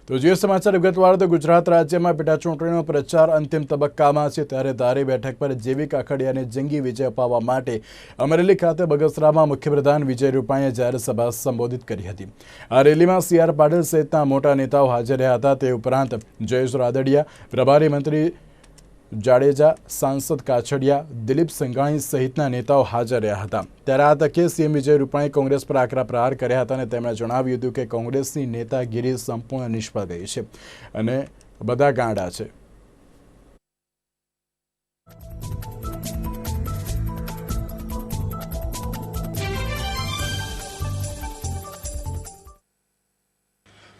તો જે સમાચાર વિગતવાર તો ગુજરાત રાજ્યમાં પેટા ચૂંટણીનો પ્રચાર અંતિમ તબક્કામાં છે ત્યારે ધારી બેઠક પર જેવી કાકડિયાને જંગી વિજય અપાવવા માટે અમરેલી ખાતે બગસરામાં મુખ્યપ્રધાન વિજય રૂપાણીએ જાહેર સભા સંબોધિત કરી હતી। આ રેલીમાં સી.આર. પાટીલ સહિતના મોટા નેતાઓ હાજર રહ્યા હતા। તે ઉપરાંત જયેશ રાદડિયા, પ્રભારી મંત્રી જાડેજા, સાંસદ કાછડિયા, દિલીપ સંઘાણી સહિતના નેતાઓ હાજર રહ્યા હતા। ત્યારે આ તકે સીએમ વિજય રૂપાણી કોંગ્રેસ પર આકરા પ્રહાર કર્યા હતા અને તેમણે જણાવ્યું હતું કે કોંગ્રેસની નેતાગીરી સંપૂર્ણ નિષ્ફળ ગઈ છે અને બધા ગાંડા છે।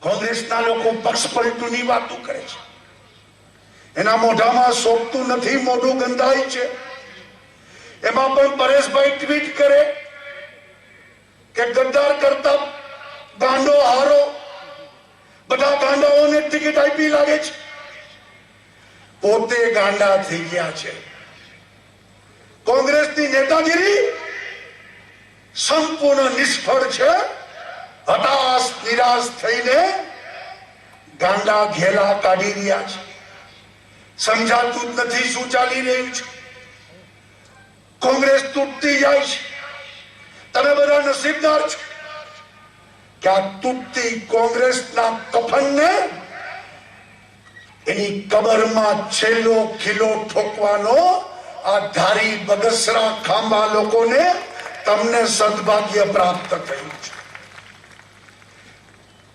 કોંગ્રેસના લોકો પક્ષ પલટુની વાતો કરે છે, એના મોઢામાં સોંપતું નથી, મોઢું ગંધાય છે। એમાં પણ પરેશભાઈ ટ્વીટ કરે કે ગદ્દાર કરતા ગાંડો હારો, બધા ગાંડાઓને ટિકિટ આપી લાગે છે, પોતે ગાંડા થઈ ગયા છે। કોંગ્રેસની નેતાગીરી સંપૂર્ણ નિષ્ફળ છે। હતાશ નિરાશ થઈને ગાંડા ઘેલા કાઢી રહ્યા છે। સમજાતું જ નથી શું ચાલી રહ્યું છે। કોંગ્રેસ તૂટતી જાય છે। તમે બધા નસીબદાર છો કે આ તૂટતી કોંગ્રેસના કફનને એની કબરમાં છેલ્લો ખીલો ઠોકવાનો આ ધારી બગસરા ખાંભા લોકોને તમને સદભાગ્ય પ્રાપ્ત થયું છે।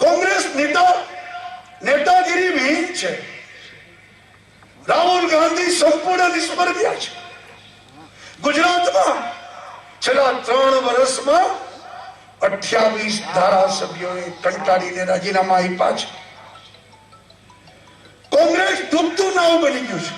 કોંગ્રેસ નેતાગીરી વિહીન છે। રાહુલ ગાંધી સંપૂર્ણ નિષ્ફળ ગયા છે। ગુજરાતમાં છેલ્લા 3 વર્ષમાં 28 ધારાસભ્યોએ કંટાળીને રાજીનામા આપ્યા છે। કોંગ્રેસ ડૂબતું નાવ બની ગયું છે।